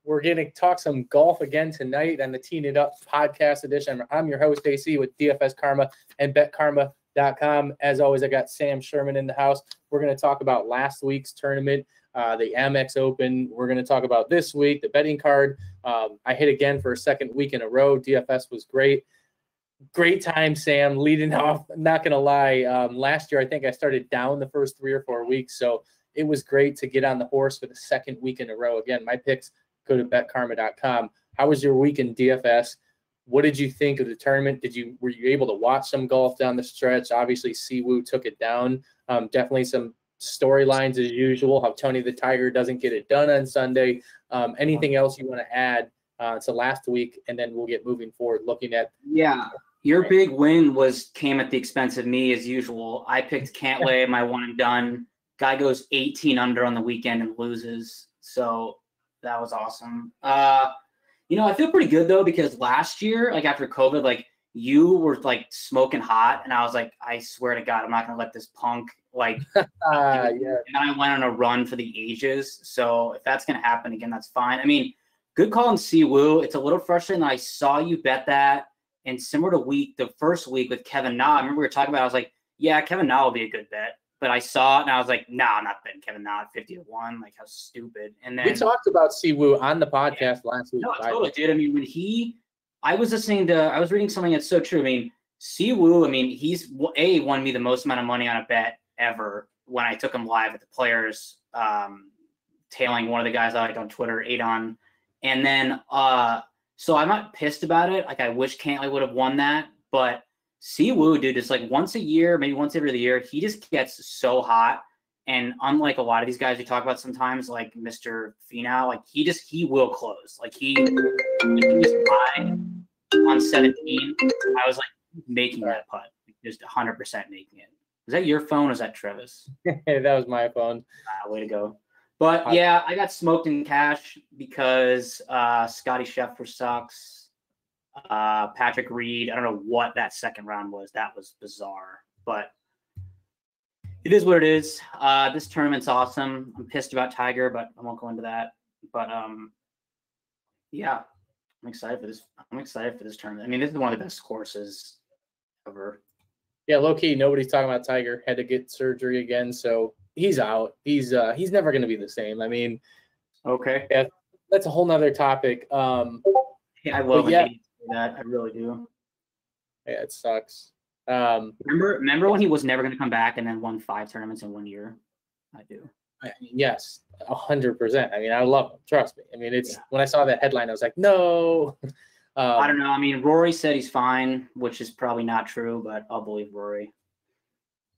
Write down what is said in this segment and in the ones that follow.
We're going to talk some golf again tonight on the Teen It Up podcast edition. I'm your host, AC, with DFS Karma and BetKarma.com. As always, I got Sam Sherman in the house. We're going to talk about last week's tournament, the Amex Open. We're going to talk about this week, the betting card. I hit again for a second week in a row. DFS was great. Great time, Sam, leading off. I'm not going to lie. Last year, I think I started down the first 3 or 4 weeks, so it was great to get on the horse for the second week in a row. Again, my picks go to betkarma.com. How was your week in DFS? What did you think of the tournament? Were you able to watch some golf down the stretch? Obviously, Siwoo took it down. Definitely some storylines as usual, how Tony the Tiger doesn't get it done on Sunday. Anything else you want to add to last week? And then we'll get moving forward looking at – Yeah. Your big win came at the expense of me as usual. I picked Cantlay, my one and done. Guy goes 18 under on the weekend and loses. So that was awesome. I feel pretty good though, because last year, like after COVID, like you were like smoking hot, and I was like, I swear to God, I'm not gonna let this punk like. Yeah. And I went on a run for the ages. So if that's gonna happen again, that's fine. I mean, good call on Siwoo. It's a little frustrating that I saw you bet that. And similar to the first week with Kevin Na, I remember we were talking about it, I was like, yeah, Kevin Na will be a good bet. But I saw it and I was like, nah, I'm not betting Kevin Na at 50-1. Like, how stupid. And then we talked about Siwoo on the podcast last week. No, totally, dude. I mean, I was reading something that's so true. I mean, Siwoo, he's won me the most amount of money on a bet ever when I took him live at the Players, tailing one of the guys I liked on Twitter, Adon. And then, so I'm not pissed about it. Like, I wish Cantlay would have won that, but Siwoo, dude, it's like once a year, maybe once every other year, he just gets so hot. And unlike a lot of these guys we talk about sometimes, like Mr. Finau, like he will close. Like he was high on 17. I was like making that putt, just 100% making it. Is that your phone or is that Travis? That was my phone. Way to go. But yeah, I got smoked in cash because Scotty Shepherd sucks. Patrick Reed, I don't know what that second round was. That was bizarre, but it is what it is. This tournament's awesome. I'm pissed about Tiger, but I won't go into that. But yeah, I'm excited for this. I'm excited for this tournament. I mean, this is one of the best courses ever. Yeah, low key, nobody's talking about Tiger. Had to get surgery again, so he's out. He's never going to be the same. I mean, okay, yeah, that's a whole nother topic. Yeah, I love that. I really do. Yeah, it sucks. Remember when he was never going to come back and then won 5 tournaments in 1 year? I do. Yes, 100%. I mean, I love him. Trust me. I mean, when I saw that headline, I was like, no. I don't know. I mean, Rory said he's fine, which is probably not true, but I'll believe Rory.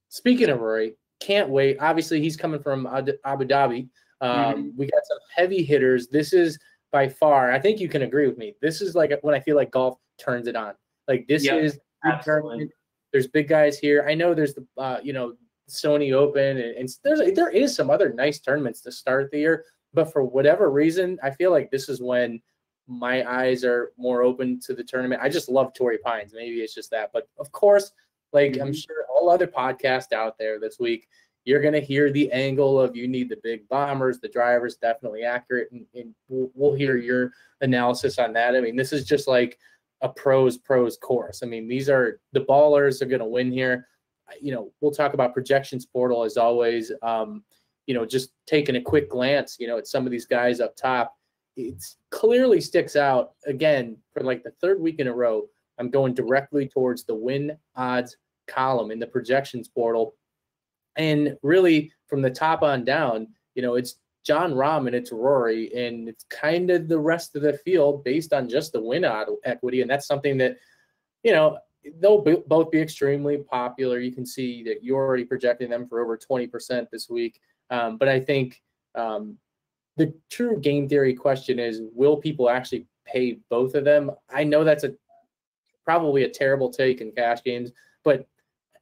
Speaking of Rory, can't wait. Obviously, he's coming from Abu Dhabi. We got some heavy hitters. This is by far, I think you can agree with me, this is like when I feel like golf turns it on. Like this is the tournament. There's big guys here. I know there's the Sony Open, and there is some other nice tournaments to start the year, but for whatever reason, I feel like this is when my eyes are more open to the tournament. I just love Torrey Pines. Maybe it's just that, but of course, like I'm sure all other podcasts out there this week, you're going to hear the angle of you need the big bombers, the drivers, definitely accurate, and we'll hear your analysis on that. I mean, this is just like a pros course. I mean, these are the ballers are going to win here. We'll talk about projections portal as always. Just taking a quick glance, at some of these guys up top, it clearly sticks out again for like the third week in a row. I'm going directly towards the win odds column in the projections portal. And really, from the top on down, it's Jon Rahm and it's Rory, and it's kind of the rest of the field based on just the win odd equity. And that's something that, they'll both be extremely popular. You can see that you're already projecting them for over 20% this week. But I think the true game theory question is, will people actually pay both of them? I know that's probably a terrible take in cash games, but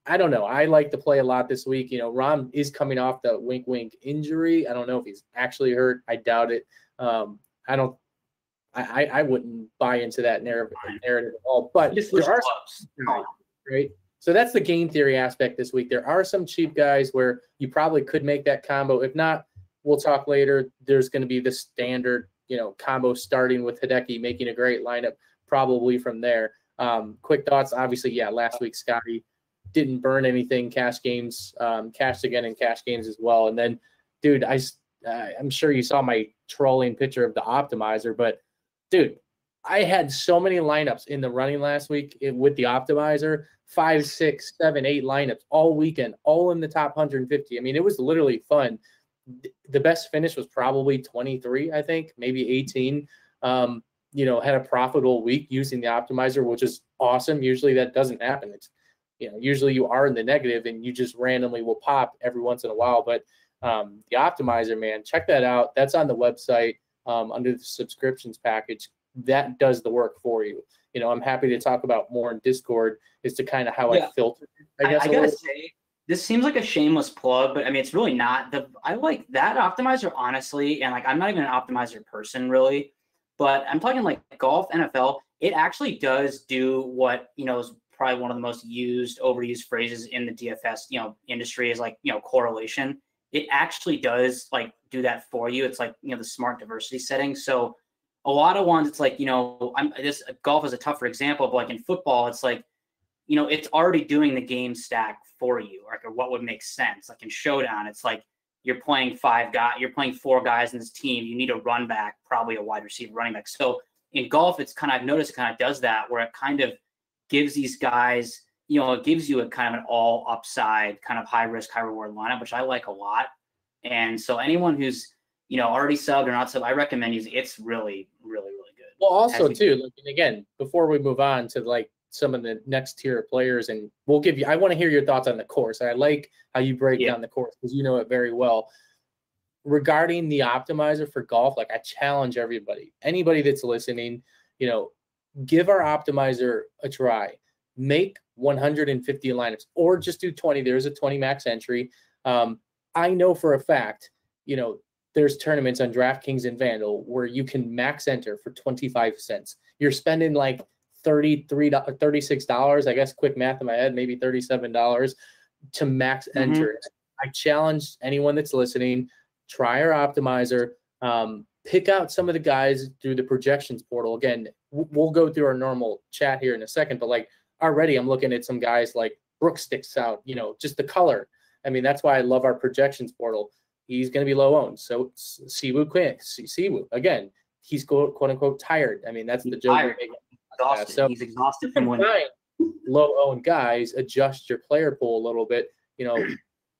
I don't know. I like to play a lot this week. Rahm is coming off the wink injury. I don't know if he's actually hurt. I doubt it. I wouldn't buy into that narrative at all. But there are some, right? So that's the game theory aspect this week. There are some cheap guys where you probably could make that combo. If not, we'll talk later. There's going to be the standard combo starting with Hideki, making a great lineup probably from there. Quick thoughts. Obviously, last week Scotty didn't burn anything. Cash games, cashed again in cash games as well. And then, dude, I'm sure you saw my trolling picture of the optimizer, but dude, I had so many lineups in the running last week with the optimizer, 5, 6, 7, 8 lineups all weekend, all in the top 150. I mean, it was literally fun. The best finish was probably 23, I think, maybe 18. Had a profitable week using the optimizer, which is awesome. Usually that doesn't happen. It's, usually you are in the negative and you just randomly will pop every once in a while. But the optimizer, man, check that out. That's on the website under the subscriptions package. That does the work for you. I'm happy to talk about more in Discord as to kind of how I filter it, I guess. I gotta say, this seems like a shameless plug, but I mean, it's really not. I like that optimizer, honestly, and like I'm not even an optimizer person really, but I'm talking like golf, NFL. It actually does do what is probably one of the most overused phrases in the DFS industry is like correlation. It actually does like do that for you. It's like the smart diversity setting. So a lot of ones, it's like golf is a tougher example, but like in football, it's like it's already doing the game stack for you, or what would make sense. Like in Showdown, it's like you're playing 4 guys in this team. You need a run back, probably a wide receiver, running back. So in golf, I've noticed it kind of does that, where it kind of gives these guys, it gives you a kind of an all upside, kind of high risk, high reward lineup, which I like a lot. And so anyone who's already subbed or not subbed, I recommend using. It's really, really, really good. Well, also too, like, and again, before we move on to like some of the next tier of players, and I want to hear your thoughts on the course. I like how you break down the course because you know it very well. Regarding the optimizer for golf, like I challenge anybody that's listening, give our optimizer a try. Make 150 lineups or just do 20. There's a 20 max entry. I know for a fact, there's tournaments on DraftKings and FanDuel where you can max enter for 25 cents. You're spending like $36, I guess, quick math in my head, maybe $37 to max enter. I challenge anyone that's listening, try our optimizer, pick out some of the guys through the projections portal. Again, we'll go through our normal chat here in a second, but like already I'm looking at some guys like Brooks sticks out, just the color. I mean, that's why I love our projections portal. He's going to be low owned. So Siwoo, again, he's quote unquote tired. I mean, that's the joke. So he's exhausted from winning. Low owned guys, adjust your player pool a little bit,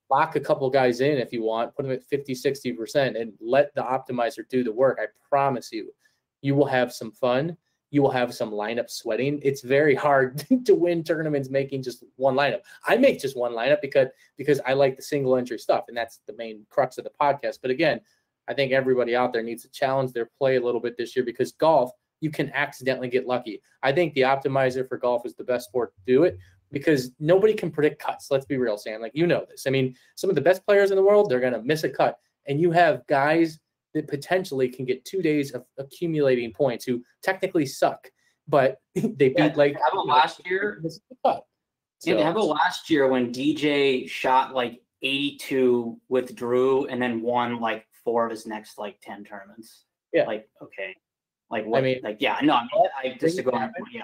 lock a couple guys in if you want, put them at 50, 60% and let the optimizer do the work. I promise you will have some fun. You will have some lineup sweating. It's very hard to win tournaments making just one lineup. I make just one lineup because I like the single entry stuff, and that's the main crux of the podcast. But again, I think everybody out there needs to challenge their play a little bit this year because golf, you can accidentally get lucky. I think the optimizer for golf is the best sport to do it because nobody can predict cuts. Let's be real, Sam. Like, this. I mean, some of the best players in the world, they're going to miss a cut. And you have guys that potentially can get 2 days of accumulating points who technically suck, but they beat like how about last year? How about last year when DJ shot like 82 with Drew and then won like 4 of his next like 10 tournaments? Yeah. Like, okay. Like what? I mean, like, yeah, no, I just to go on. Yeah.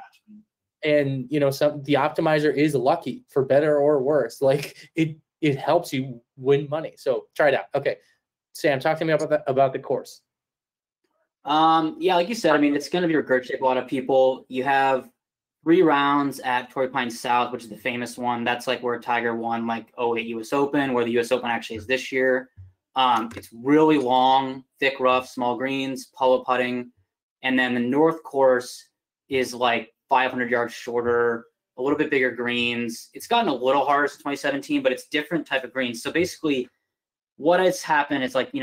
And the optimizer is lucky for better or worse. Like it helps you win money. So try it out. Okay. Sam, talk to me about the course. Yeah, like you said, I mean, it's going to be regurgitated a lot of people. You have 3 rounds at Torrey Pines South, which is the famous one. That's like where Tiger won like 08 US Open, where the US Open actually is this year. It's really long, thick, rough, small greens, putt putting. And then the North course is like 500 yards shorter, a little bit bigger greens. It's gotten a little harder since 2017, but it's different type of greens. So basically, what has happened is like, and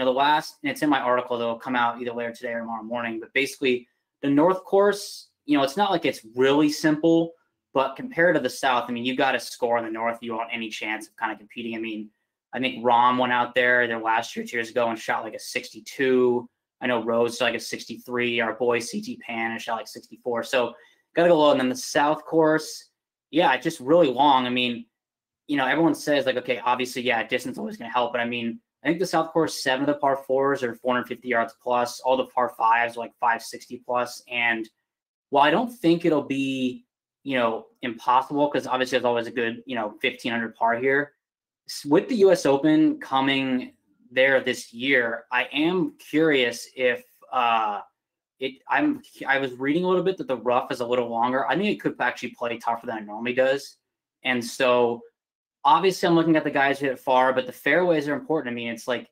it's in my article, that'll come out either later today or tomorrow morning, but basically the North course, it's not like it's really simple, but compared to the South, I mean, you got to score in the North. You want any chance of kind of competing. I mean, I think Rahm went out there last year, 2 years ago, and shot like a 62. I know Rose shot like a 63. Our boy CT Pan shot like 64. So got to go low. And then the South course, yeah, it's just really long. I mean, everyone says like, okay, obviously, yeah, distance is always going to help. But I mean, I think the South Course, 7 of the par 4s are 450 yards plus. All the par 5s are like 560 plus. And while I don't think it'll be, impossible, because obviously there's always a good, 1,500 par here. With the U.S. Open coming there this year, I am curious if I was reading a little bit that the rough is a little longer. I think it could actually play tougher than it normally does. And so obviously I'm looking at the guys who hit it far, but the fairways are important. I mean, it's like,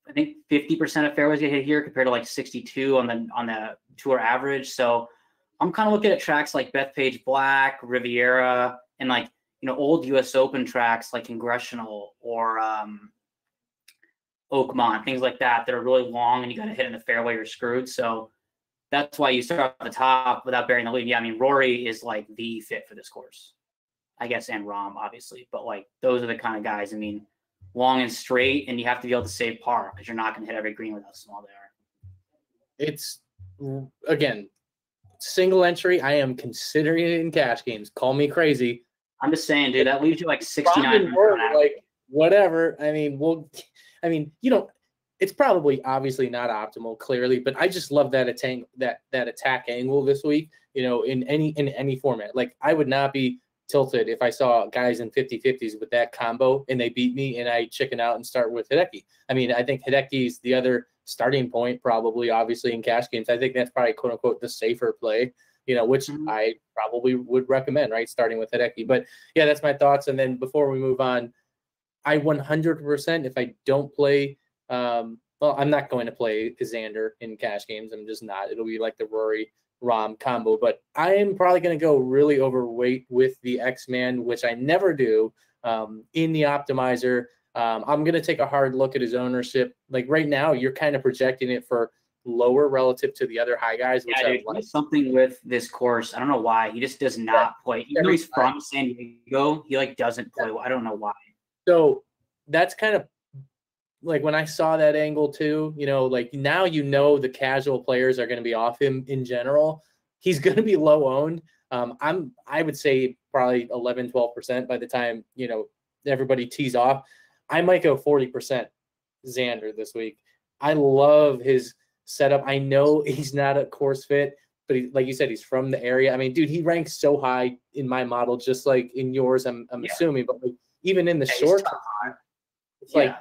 I think 50% of fairways get hit here compared to like 62 on the tour average. So I'm kind of looking at tracks like Bethpage Black, Riviera, and like, old U.S. Open tracks like Congressional or Oakmont, things like that are really long and you got to hit in the fairway, you're screwed. So that's why you start at the top without burying the lead. Yeah, I mean, Rory is like the fit for this course, I guess, and Rahm, obviously. But like, those are the kind of guys, I mean, long and straight, and you have to be able to save par because you're not going to hit every green with how small they are. It's, again, single entry. I am considering it in cash games. Call me crazy. I'm just saying, dude, that leaves you like 69. Like, whatever. I mean, it's probably obviously not optimal, clearly, but I just love that attack angle this week, in any format. Like, I would not be tilted if I saw guys in 50-50s with that combo and they beat me and I chicken out and start with Hideki. I mean, I think Hideki is the other starting point, probably, obviously, in cash games. I think that's probably, quote unquote, the safer play, which I probably would recommend, right? Starting with Hideki. But yeah, that's my thoughts. And then before we move on, I 100%, if I don't play, I'm not going to play Xander in cash games. I'm just not. It'll be like the Rory Rahm combo, but I am probably going to go really overweight with the X-Man, which I never do, in the optimizer. I'm going to take a hard look at his ownership. Like right now, you're kind of projecting it for lower relative to the other high guys. Which dude, like. Something with this course. I don't know why. He just does not play. Even though he's from San Diego, he like doesn't play. I don't know why. So that's kind of like when I saw that angle too, like now the casual players are going to be off him in general. He's going to be low owned. I would say probably 11, 12% by the time, everybody tees off. I might go 40% Xander this week. I love his setup. I know he's not a course fit, but like you said, he's from the area. I mean, dude, he ranks so high in my model, just like in yours, I'm assuming, but like, even in the short, it's like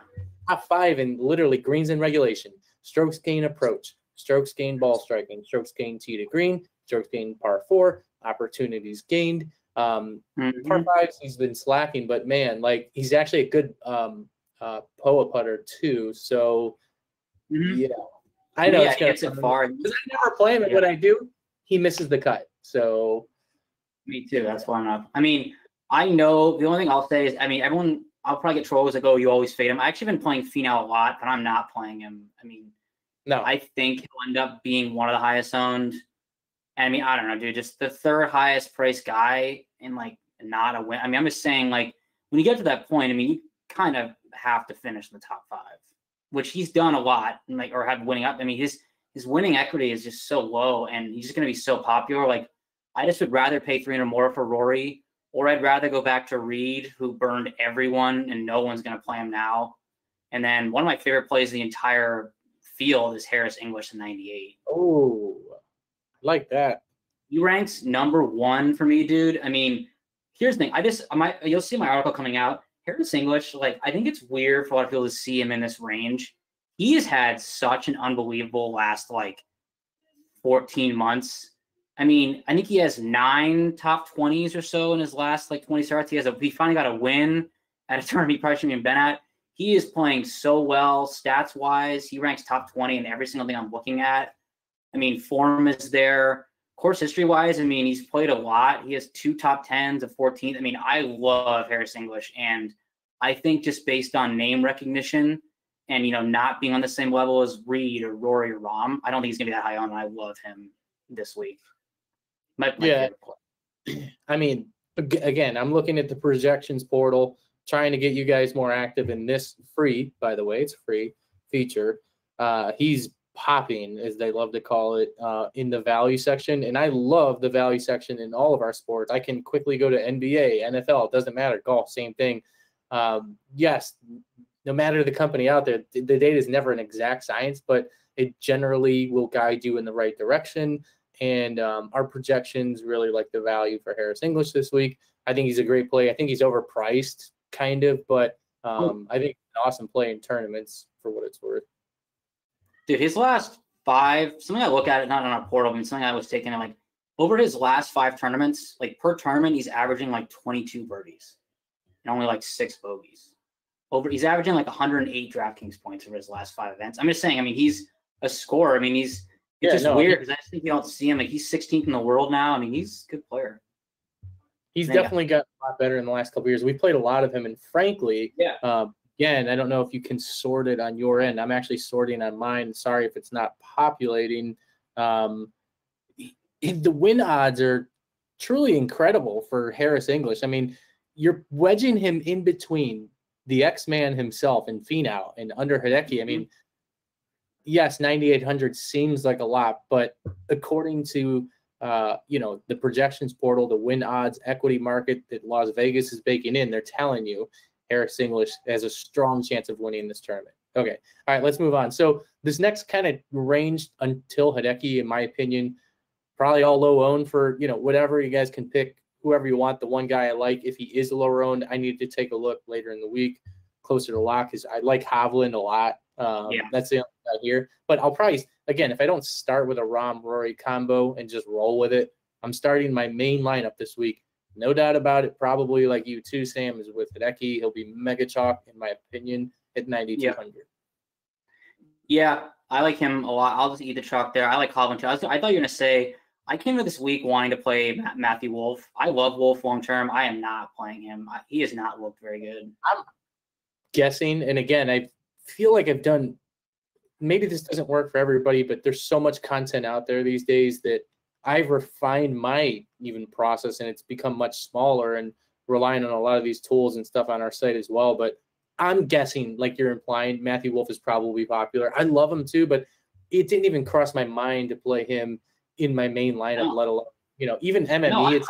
top 5 in literally greens in regulation, strokes gain approach, strokes gain ball striking, strokes gain tee to green, strokes gain par 4, opportunities gained. Par 5s, he's been slacking, but man, like he's actually a good POA putter too. So yeah, I know it's gets it far because I never play him, and when I do, he misses the cut. So me too. That's why I'm not. I mean, I know the only thing I'll say is, I mean, I'll probably get trolls like, oh, you always fade him. I actually been playing Finau a lot, but I'm not playing him. I mean, no, I think he'll end up being one of the highest owned. And I mean, I don't know, dude, just the third highest priced guy and like not a win. I mean, I'm just saying, like, when you get to that point, I mean, you kind of have to finish in the top 5, which he's done a lot, and like, or have winning up. I mean, his winning equity is just so low, and he's just going to be so popular. Like, I just would rather pay 300 more for Rory, or I'd rather go back to Reed, who burned everyone, and no one's going to play him now. And then one of my favorite plays in the entire field is Harris English in 98. Oh, like that. He ranks number 1 for me, dude. I mean, here's the thing. You'll see my article coming out. Harris English, like, I think it's weird for a lot of people to see him in this range. He has had such an unbelievable last, like, 14 months. I mean, I think he has 9 top 20s or so in his last, like, 20 starts. He finally got a win at a tournament he probably shouldn't have been at. He is playing so well stats-wise. He ranks top 20 in every single thing I'm looking at. I mean, form is there. Course history-wise, I mean, he's played a lot. He has 2 top 10s, a 14th. I mean, I love Harris English, and I think just based on name recognition and, not being on the same level as Reed or Rory or Rahm, I don't think he's going to be that high on, and I love him this week. Yeah. I mean, again, I'm looking at the projections portal, trying to get you guys more active in this free, by the way, it's a free feature. He's popping, as they love to call it, in the value section. And I love the value section in all of our sports. I can quickly go to NBA, NFL, it doesn't matter, golf, same thing. Yes, no matter the company out there, the data is never an exact science, but it generally will guide you in the right direction. And our projections really like the value for Harris English this week. I think he's a great play. I think he's overpriced, kind of, but I think an awesome play in tournaments for what it's worth. Dude, his last 5, something I look at it, not on our portal, but something I was taking, like, over his last 5 tournaments, like, per tournament, he's averaging, like, 22 birdies and only, like, 6 bogeys. He's averaging, like, 108 DraftKings points over his last 5 events. I'm just saying, I mean, he's a scorer. I mean, it's weird because I just think you don't see him. Like, he's 16th in the world now. I mean, he's a good player. He's definitely got a lot better in the last couple of years. We played a lot of him, and frankly, again, I don't know if you can sort it on your end. I'm actually sorting on mine. Sorry if it's not populating. The win odds are truly incredible for Harris English. I mean, you're wedging him in between the X-Man himself and Finau and under Hideki. I mean, yes, 9,800 seems like a lot, but according to the projections portal, the win odds equity market that Las Vegas is baking in, they're telling you Harris English has a strong chance of winning this tournament. Okay. All right, let's move on. So this next kind of range until Hideki, in my opinion, probably all low owned for, whatever. You guys can pick whoever you want. The one guy I like, if he is lower owned, I need to take a look later in the week closer to lock because I like Hovland a lot. That's the only guy here. But I'll probably, again, if I don't start with a Rory combo and just roll with it, I'm starting my main lineup this week. No doubt about it. Probably like you too, Sam, is with Hideki. He'll be mega chalk, in my opinion, at 9,200. Yeah, I like him a lot. I'll just eat the chalk there. I like Hovland too. I thought you were going to say, I came into this week wanting to play Matthew Wolff. I love Wolff long term. I am not playing him. He has not looked very good. I'm guessing, and again, I feel like I've done – maybe this doesn't work for everybody, but there's so much content out there these days that I've refined my even process, and it's become much smaller and relying on a lot of these tools and stuff on our site as well. But I'm guessing, like you're implying, Matthew Wolff is probably popular. I love him too, but it didn't even cross my mind to play him in my main lineup, let alone, even MME. No,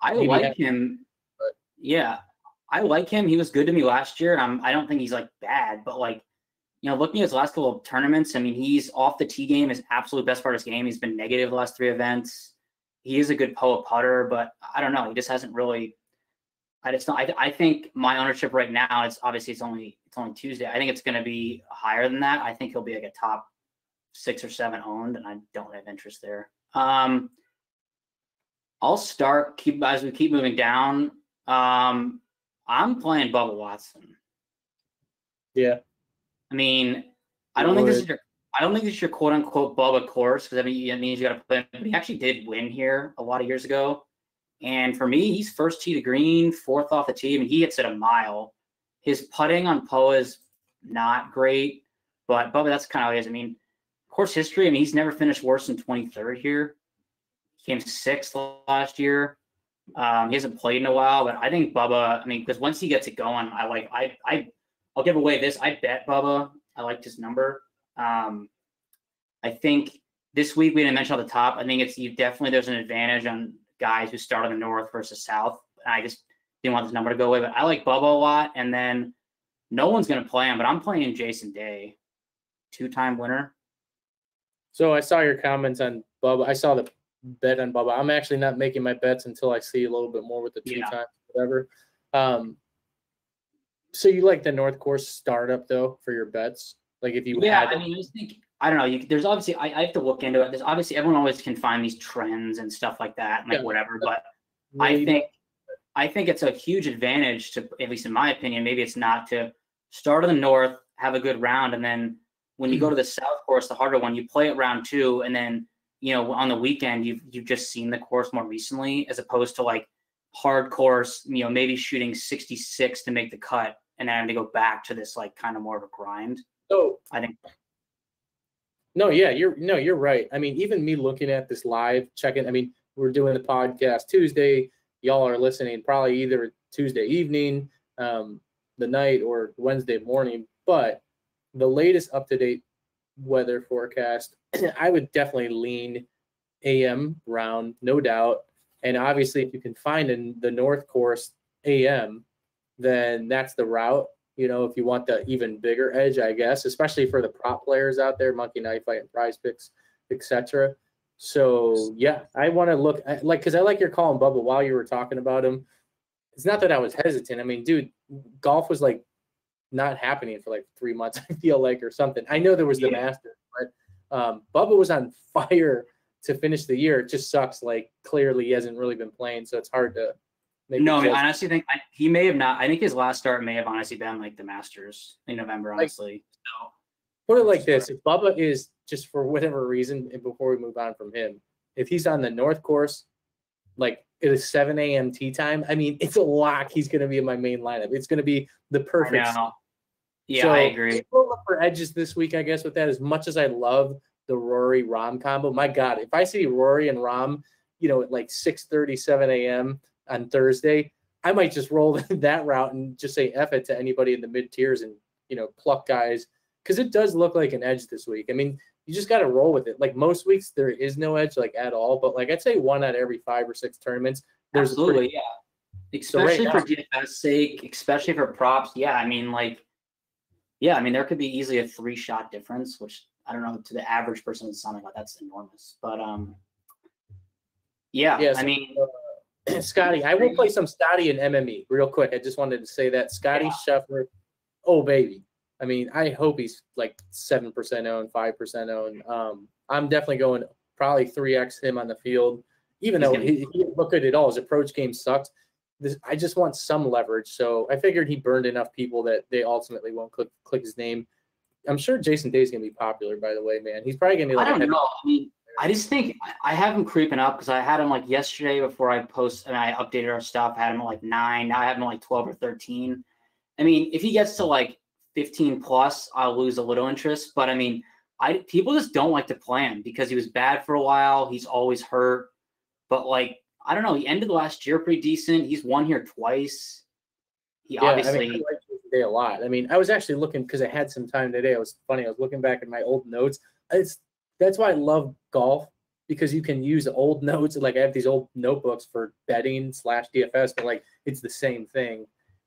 I like him. But yeah, I like him. He was good to me last year. I don't think he's like bad, but like, looking at his last couple of tournaments, I mean, he's off the tee game, his absolute best part of his game. He's been negative the last 3 events. He is a good putter, but I don't know. He just hasn't really. I think my ownership right now, it's only Tuesday. I think it's going to be higher than that. I think he'll be like a top 6 or 7 owned, and I don't have interest there. I'll start as we keep moving down. I'm playing Bubba Watson. Yeah. I mean, I don't think this is your quote unquote Bubba course, because I mean it means you got to play him. But he actually did win here a lot of years ago. And for me, he's first tee to green, 4th off the tee. I mean, he hits it a mile. His putting on POA is not great, but Bubba, that's kind of how he is. I mean, course history, I mean, he's never finished worse than 23rd here. He came 6th last year. He hasn't played in a while, but I think Bubba, I mean, because once he gets it going, I'll give away this. I bet Bubba. I liked his number. I think this week we didn't mention at the top. I think there's an advantage on guys who start on the north versus south. I just didn't want this number to go away, but I like Bubba a lot. And then no one's going to play him, but I'm playing Jason Day, 2-time winner. So I saw your comments on Bubba. I saw the bet on Bubba. I'm actually not making my bets until I see a little bit more with the 2 times, whatever. So you like the North Course startup though for your bets? Like if you I mean, I don't know. There's obviously I have to look into it. There's obviously everyone always can find these trends and stuff like that, and whatever. But I think it's a huge advantage to, at least in my opinion, maybe it's not, to start in the north, have a good round, and then when you go to the south course, the harder one, you play it round 2, and then on the weekend you've just seen the course more recently, as opposed to like hard course, maybe shooting 66 to make the cut, and then having to go back to this like kind of more of a grind. So I think. No, yeah, you're right. I mean, even me looking at this live, checking. I mean, we're doing the podcast Tuesday. Y'all are listening probably either Tuesday evening, the night, or Wednesday morning. But the latest up-to-date weather forecast, I would definitely lean AM round, no doubt. And obviously, if you can find in the North Course AM, then that's the route. if you want the even bigger edge, I guess, especially for the prop players out there, Monkey Knife Fight and Prize Picks, etc. So, yeah, I want to look – because I like your call on Bubba while you were talking about him. It's not that I was hesitant. I mean, dude, golf was, not happening for, 3 months, I feel like, or something. I know there was the Masters, but Bubba was on fire to finish the year. It just sucks. Clearly he hasn't really been playing, so it's hard to make No, I honestly think he may have not. I think his last start may have honestly been the Masters in November, honestly. So put it like this. If Bubba is, just for whatever reason, and before we move on from him, if he's on the North Course, it is 7 a.m. tee time, I mean, it's a lock. He's going to be in my main lineup. It's going to be the perfect. Yeah, so I agree. We'll look for edges this week, I guess, with that. As much as I love the Rory-Rom combo, my God, if I see Rory and Rom, at 6:30, 7 a.m. on Thursday, I might just roll that route and just say F it to anybody in the mid-tiers and, pluck guys. Because it does look like an edge this week. I mean, you just got to roll with it. Most weeks, there is no edge, at all. But, I'd say 1 out of every 5 or 6 tournaments, there's absolutely, especially for DFS sake, especially for props. Yeah, I mean, there could be easily a 3-shot difference, which I don't know, to the average person it's something that's enormous. But I mean, Scotty, I will play some Scotty and MME real quick. I just wanted to say that Scotty Shepherd, oh baby. I mean, I hope he's 7% owned, 5% owned. I'm definitely going probably 3x him on the field, even though he didn't look good at all. His approach game sucked. I just want some leverage. So I figured he burned enough people that they ultimately won't click his name. I'm sure Jason Day's going to be popular, by the way, man. He's probably going to be I don't know. I mean, I just think I have him creeping up because I had him yesterday before I I updated our stuff. I had him at 9. Now I have him at 12 or 13. I mean, if he gets to 15 plus, I'll lose a little interest. But I mean, people just don't like to play him because he was bad for a while. He's always hurt. But I don't know. He ended the last year pretty decent. He's won here twice. Obviously. I like Jason Day a lot. I mean, I was actually looking because I had some time today. It was funny. I was looking back at my old notes. That's why I love golf, because you can use old notes. I have these old notebooks for betting / DFS, but it's the same thing.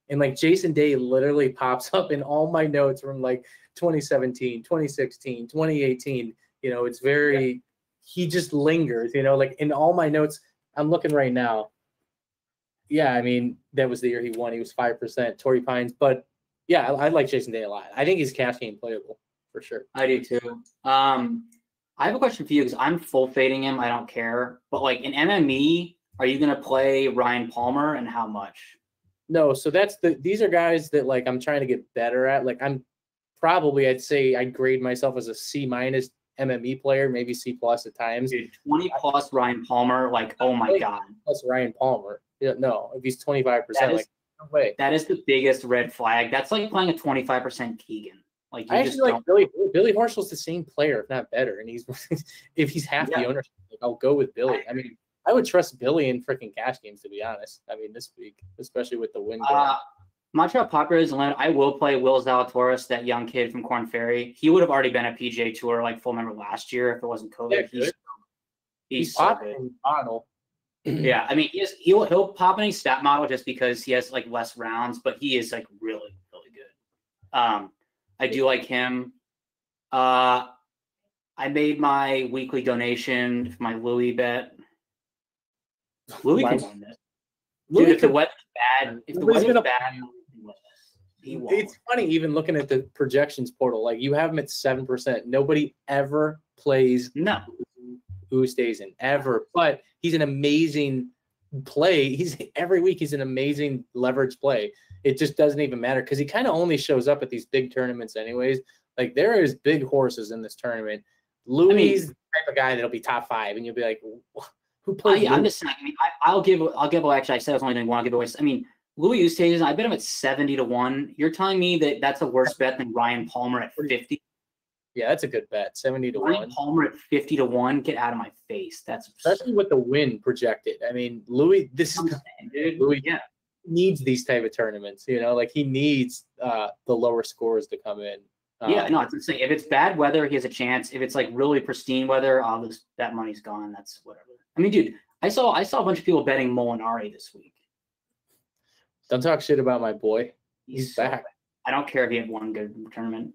And Jason Day literally pops up in all my notes from 2017, 2016, 2018. It's very, he just lingers, in all my notes. I'm looking right now. Yeah, I mean, that was the year he won. He was 5%, Torrey Pines. But yeah, I like Jason Day a lot. I think he's cash game playable for sure. I do too. I have a question for you because I'm full fading him. I don't care. But in MME, are you going to play Ryan Palmer and how much? No, so these are guys that I'm trying to get better at. I'd say I'd grade myself as a C- MME player, maybe C+ at times. Dude, 20 plus Ryan Palmer, oh my God. Plus Ryan Palmer. Yeah, no, if he's 25%, no way. That is the biggest red flag. That's like playing a 25% Keegan. I actually like Billy Horschel's the same player, if not better. And if he's half the ownership, I'll go with Billy. I mean, I would trust Billy in freaking cash games, to be honest. I mean, this week, especially with the win. I'm not sure how popular it is. I will play Will Zalatoris, that young kid from Korn Ferry. He would have already been a PGA Tour full member last year if it wasn't COVID. Yeah, he's so good. Model. Yeah, I mean, he'll pop in a stat model just because he has less rounds, but he is really, really good. I do like him. I made my weekly donation for my Louis bet. Louis can win this. Dude, if the weather's bad, he won't. It's funny, even looking at the projections portal, you have him at 7%. Nobody ever plays who stays in ever, but he's an amazing play. Every week he's an amazing leverage play. It just doesn't even matter because he kind of only shows up at these big tournaments anyways. There is big horses in this tournament. Louis is the type of guy that'll be top 5, and you'll be like, who plays? I'm just saying. I mean, I'll give. Actually, I said I was only doing one giveaway. I mean, Louis Oosthuizen, I bet him at 70-1. You're telling me that that's a worse bet than Ryan Palmer at 50? Yeah, that's a good bet. 70-1. Ryan Palmer at 50-1. Get out of my face. That's especially with the win projected. I mean, Louis. Louis needs these type of tournaments. He needs the lower scores to come in. It's insane. If it's bad weather, he has a chance. If it's really pristine weather, that money's gone. That's whatever. I mean, dude, I saw a bunch of people betting Molinari this week. Don't talk shit about my boy. He's back. I don't care if he had one good tournament.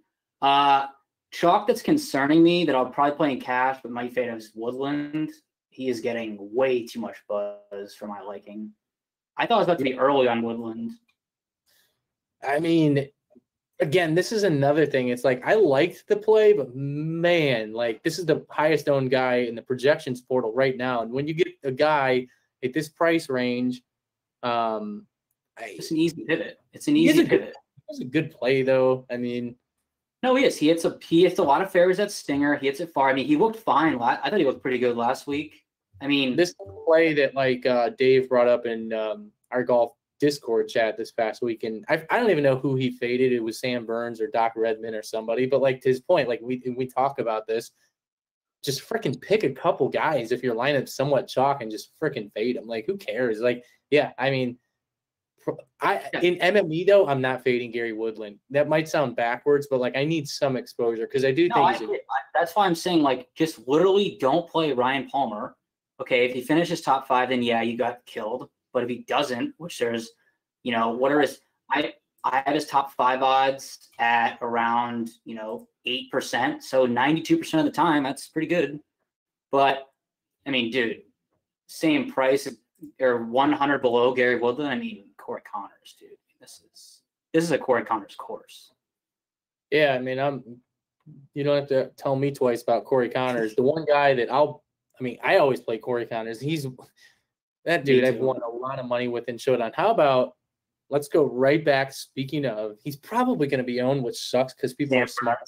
Chalk that's concerning me that I'll probably play in cash, but might fade is Woodland. He is getting way too much buzz for my liking. I thought it was about to be early on Woodland. I mean, again, this is another thing. It's like I liked the play, but man, like this is the highest owned guy in the projections portal right now. And when you get a guy at this price range, it's an easy pivot. It's an easy pivot. It's a good play, though. I mean, no, he is. He hits a lot of fairways at Stinger. He hits it far. I mean, he looked fine. I thought he looked pretty good last week. I mean, this play that like Dave brought up in our golf Discord chat this past week, and I don't even know who he faded. It was Sam Burns or Doc Redman or somebody. But like to his point, like we talk about this, just freaking pick a couple guys if your lineup's somewhat chalk and just freaking fade them. Like who cares? Like yeah, I mean. In MME though, I'm not fading Gary Woodland. That might sound backwards, but like I need some exposure because I do think that's why I'm saying like just literally don't play Ryan Palmer. Okay, if he finishes top 5, then yeah, you got killed. But if he doesn't, which there's, what are his? I had his top 5 odds at around 8%, so 92% of the time that's pretty good. But I mean, dude, same price or 100 below Gary Woodland. I mean. Corey Connors, dude. This is a Corey Connors course. Yeah, I mean, you don't have to tell me twice about Corey Connors. The one guy that I always play Corey Connors. He's that dude I've won a lot of money with in Showdown. How about let's go right back. Speaking of, he's probably going to be owned, which sucks because people are smart.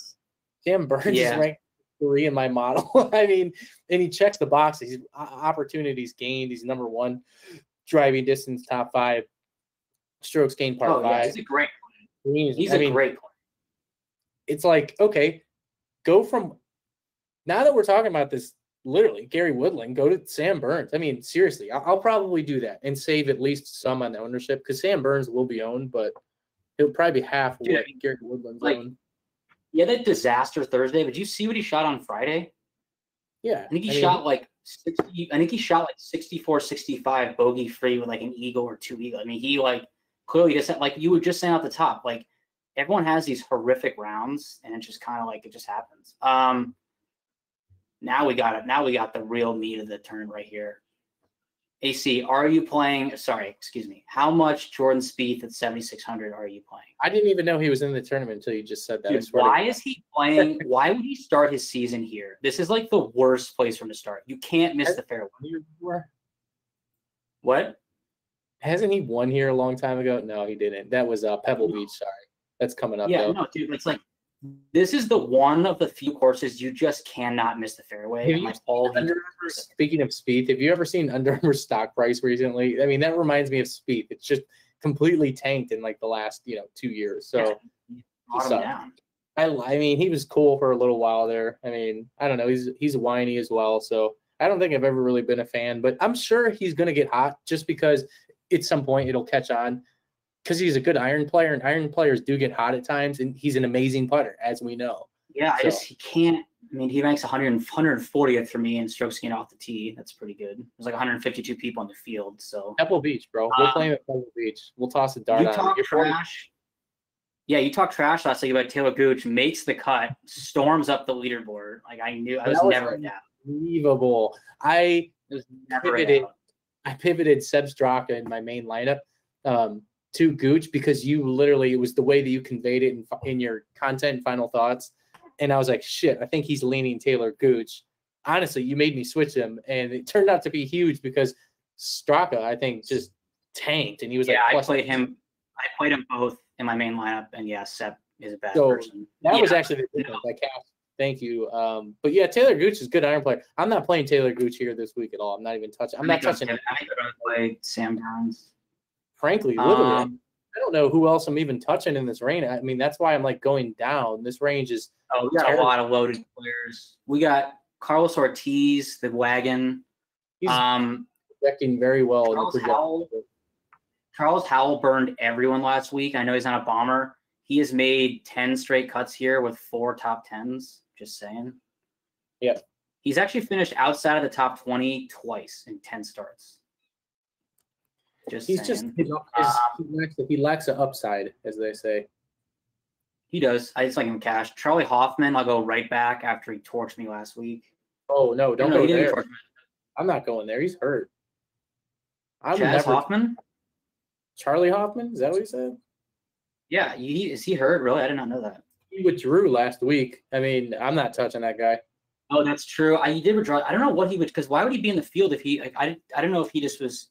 Sam Burns is ranked 3 in my model. I mean, and he checks the boxes. He's opportunities gained. He's number 1 driving distance, top 5. Strokes gained par 5. Yeah, he's a great player. He's a great player. It's like, okay, go from now that we're talking about this, literally, Gary Woodland, go to Sam Burns. I mean, seriously, I'll probably do that and save at least some on the ownership because Sam Burns will be owned, but he'll probably be half what Gary Woodland's owned. Yeah, that disaster Thursday. Did you see what he shot on Friday? Yeah. I think he shot like 60. I think he shot like 64, 65 bogey free with like an eagle or 2 eagle. I mean, he like clearly just like you were just saying at the top, like everyone has these horrific rounds and it's just kind of like it just happens. Now we got it. Now we got the real meat of the turn right here. AC, are you playing? Sorry, excuse me. How much Jordan Spieth at 7,600 are you playing? I didn't even know he was in the tournament until you just said that. Dude, why is he playing? Why would he start his season here? This is like the worst place for him to start. You can't miss the fairway. What? Hasn't he won here a long time ago? No, he didn't. That was Pebble Beach. Sorry, that's coming up. Yeah, though. No, dude. It's like this is the one of the few courses you just cannot miss the fairway. Speaking of Spieth, have you ever seen Under Armour stock price recently? I mean, that reminds me of Spieth. It's just completely tanked in like the last 2 years. So I mean, he was cool for a little while there. I mean, I don't know. He's whiny as well. So I don't think I've ever really been a fan, but I'm sure he's going to get hot just because at some point it'll catch on because he's a good iron player and iron players do get hot at times and he's an amazing putter, as we know. Yeah, he can't. I mean, he ranks 140th for me in strokes gained off the tee. That's pretty good. There's like 152 people on the field. So Pebble Beach, bro. We're playing at Pebble Beach. We'll toss a dart. You talk trash. Yeah, you talked trash last week about Taylor Gooch, makes the cut, storms up the leaderboard. Like I was never down. Unbelievable. I pivoted Seb Straka in my main lineup to Gooch because it was the way that you conveyed it in your content and final thoughts. And I was like, shit, I think he's leaning Taylor Gooch. Honestly, you made me switch him. And it turned out to be huge because Straka, I think, just tanked. And he was I played him both in my main lineup. And yeah, Seb is a bad person. That was actually the difference. Thank you. But yeah, Taylor Gooch is a good iron player. I'm not playing Taylor Gooch here this week at all. I'm not even touching. I'm not touching him. I think I'm going to play Sam Burns. Frankly, literally, I don't know who else I'm even touching in this range. I mean, that's why I'm like going down. This range is. Oh, we got a lot of loaded players. We got Carlos Ortiz, the wagon. He's projecting very well. Charles Howell burned everyone last week. I know he's not a bomber. He has made 10 straight cuts here with 4 top 10s. Just saying. Yeah. He's actually finished outside of the top 20 twice in 10 starts. He lacks an upside, as they say. He does. I just like him cash. Charlie Hoffman, I'll go right back after he torched me last week. Oh, no, don't No, go he didn't there. torch me. I'm not going there. He's hurt. Chaz Hoffman? Charlie Hoffman? Is that what he said? Yeah. Is he hurt? Really? I did not know that. He withdrew last week. I mean, I'm not touching that guy. Oh, that's true. He did withdraw. I don't know what he would, because why would he be in the field if he, like, I don't know if he just was.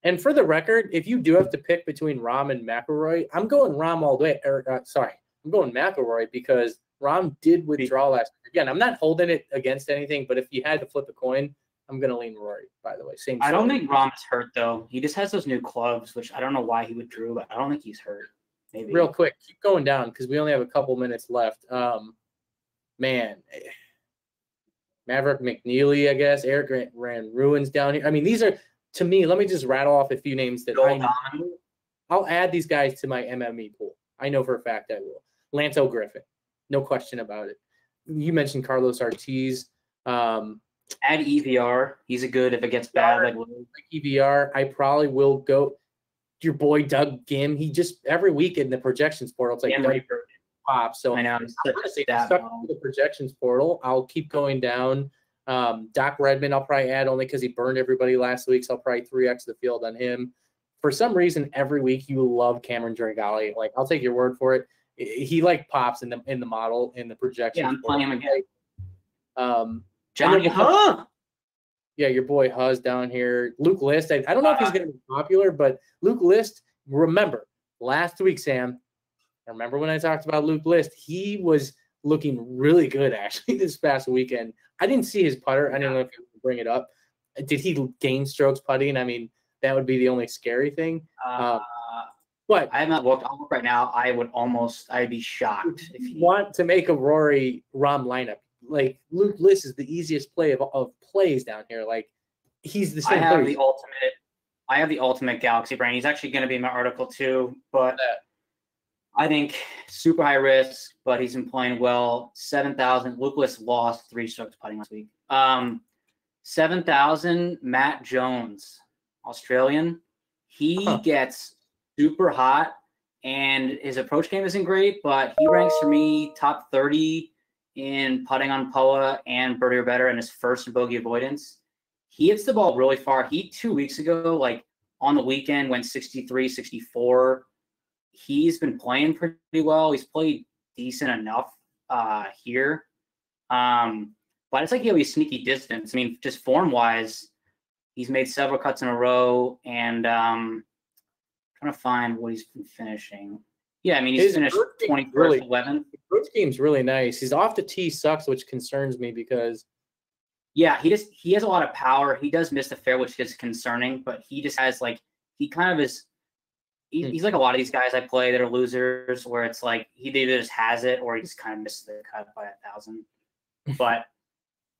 And for the record, if you do have to pick between Rahm and McIlroy, I'm going Rahm all the way. I'm going McIlroy because Rahm did withdraw last week. Again, I'm not holding it against anything, but if you had to flip a coin, I'm going to lean Rory, by the way. I don't think Rahm's hurt, though. He just has those new clubs, which I don't know why he withdrew, but I don't think he's hurt. Maybe. Real quick, keep going down because we only have a couple minutes left. Man, Maverick McNeely, I guess. Eric ran Ruins down here. I mean, these are, to me, let me just rattle off a few names that I'll add these guys to my MME pool. I know for a fact I will. Lanto Griffin, no question about it. You mentioned Carlos Ortiz. Add EVR. He's a good if it gets bad. Like EVR, I probably will go. Your boy Doug Gim. He just every week in the projections portal, it's like Doug pop. So I know. I'm gonna say stuck to the projections portal. I'll keep going down. Doc Redman, I'll probably add only because he burned everybody last week. So I'll probably 3x the field on him. For some reason, every week you love Cameron Dragale. Like I'll take your word for it. He like pops in the model in the projections. Yeah, I'm playing him again. Johnny Huh? Yeah, your boy Huz down here. Luke List. I don't know if he's going to be popular, but Luke List, remember, last week, Sam, remember when I talked about Luke List? He was looking really good, actually, this past weekend. I didn't see his putter. I don't know if you can bring it up. Did he gain strokes putting? I mean, that would be the only scary thing. But I have not looked. I'll look right now. I'd be shocked. If you want to make a Rory Rahm lineup, like Luke List is the easiest play of plays down here. Like he's the same. I have the ultimate Galaxy brain. He's actually going to be in my article too, but I think super high risk, but he's been playing well. 7,000. Luke List lost 3 strokes putting last week. 7,000. Matt Jones, Australian. He gets super hot, and his approach game isn't great, but he ranks for me top 30 in putting on POA and birdie or better in his first bogey avoidance. He hits the ball really far. He 2 weeks ago, like on the weekend, went 63, 64. He's been playing pretty well. He's played decent enough here. But it's like he'll be sneaky distance. I mean, just form-wise, he's made several cuts in a row, and trying to find what he's been finishing. Yeah, I mean, he's finished 21st, 11th. His approach game's really nice. He's off the tee sucks, which concerns me because he has a lot of power. He does miss the fair, which is concerning, but he just has he's like a lot of these guys I play that are losers, where it's like he either just has it or he just kind of misses the cut by 1,000. But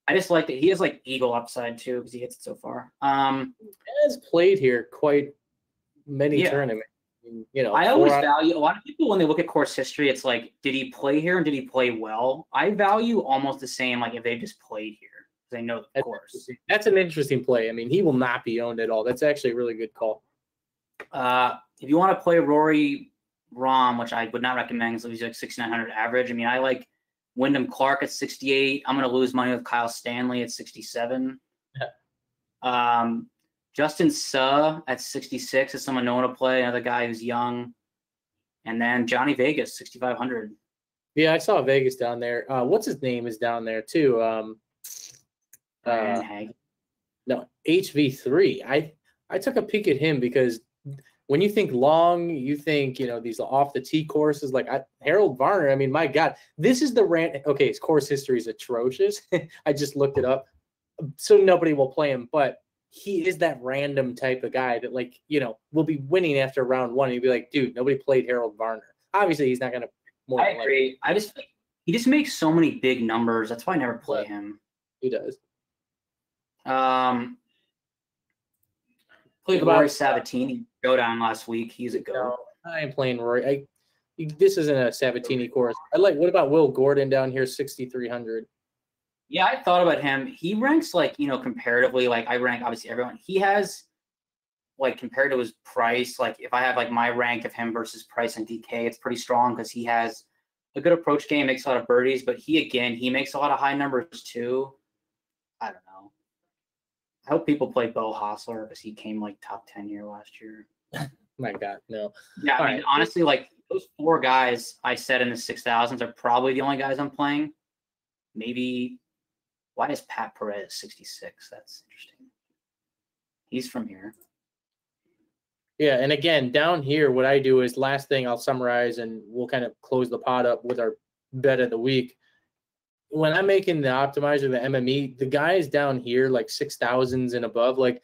I just like that he has like eagle upside too because he hits it so far. Has played here quite many tournaments. I always value a lot of people when they look at course history. It's like, did he play here and did he play well? I value almost the same, like if they just played here because they know the course. That's an interesting play. I mean, he will not be owned at all. That's actually a really good call. If you want to play Rory Rahm, which I would not recommend because he's like 6,900 average. I mean, I like Wyndham Clark at 68. I'm going to lose money with Kyle Stanley at 67. Yeah. Justin Suh at 66 is someone no one to play. Another guy who's young. And then Johnny Vegas, 6,500. Yeah, I saw Vegas down there. What's his name is down there too? No, HV3. I took a peek at him because when you think long, you think, these off the tee courses like Harold Varner. I mean, my God, this is the okay, his course history is atrocious. I just looked it up. So nobody will play him, but he is that random type of guy that will be winning after round one. He'd be like, dude, nobody played Harold Varner. Obviously, he's not going to. I agree. He just makes so many big numbers. That's why I never play him. He does. Played Rory Sabatini showdown last week. He's a go. No, I ain't playing Rory. This isn't a Sabatini course. What about Will Gordon down here, 6,300? Yeah, I thought about him. He ranks comparatively, I rank obviously everyone. He has compared to his price, if I have my rank of him versus price and DK, it's pretty strong because he has a good approach game, makes a lot of birdies, but he makes a lot of high numbers too. I don't know. I hope people play Bo Hostler because he came like top 10 here last year. My God, no. Yeah, I mean, honestly, like those 4 guys I said in the 6,000s are probably the only guys I'm playing. Maybe, why is Pat Perez 66? That's interesting. He's from here. Yeah, and again, down here, what I do is last thing I'll summarize, and we'll kind of close the pod up with our bet of the week. When I'm making the optimizer, the MME, the guys down here, like 6,000s and above, like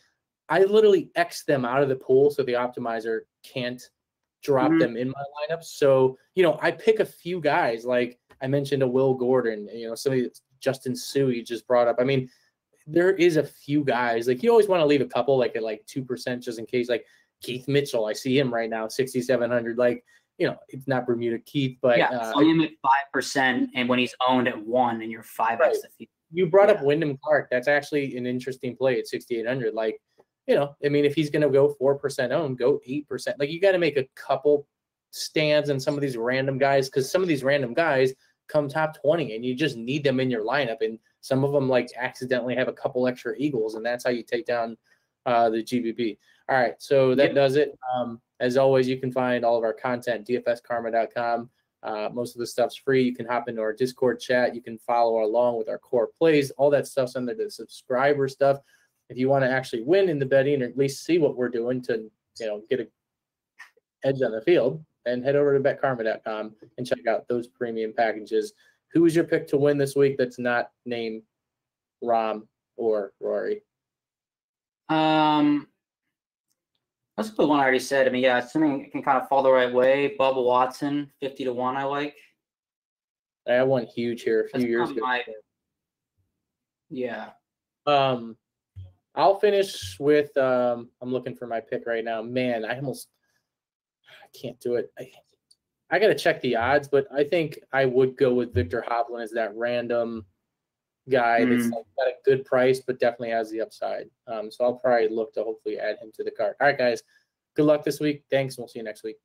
I literally X them out of the pool so the optimizer can't drop them in my lineup. So, I pick a few guys, like I mentioned a Will Gordon, somebody Justin Suey just brought up. I mean, there is a few guys, like you always want to leave a couple, like at like 2% just in case, like Keith Mitchell. I see him right now, 6,700. Like, it's not Bermuda Keith, but play him at 5%, and when he's owned at 1, and you're 5x the fee. You brought up Wyndham Clark. That's actually an interesting play at 6,800. Like, I mean, if he's going to go 4% owned, go 8%. Like, you got to make a couple stands on some of these random guys, because some of these random guys come top 20, and you just need them in your lineup. And some of them like accidentally have a couple extra eagles, and that's how you take down the GBP. All right, so that does it. As always, you can find all of our content, dfskarma.com. Most of the stuff's free. You can hop into our Discord chat. You can follow along with our core plays. All that stuff's under the subscriber stuff. If you want to actually win in the betting, or at least see what we're doing to, get an edge on the field, then head over to betkarma.com and check out those premium packages. Who is your pick to win this week that's not named Rahm or Rory? That's the one I already said. I mean, yeah, assuming it can kind of fall the right way. Bubba Watson, 50-1, I like. I won huge here a few years ago. Yeah. I'll finish with I'm looking for my pick right now. Man, I can't do it. I got to check the odds, but I think I would go with Victor Hovland as that random guy that's like got a good price, but definitely has the upside. So I'll probably look to hopefully add him to the card. All right, guys. Good luck this week. Thanks. We'll see you next week.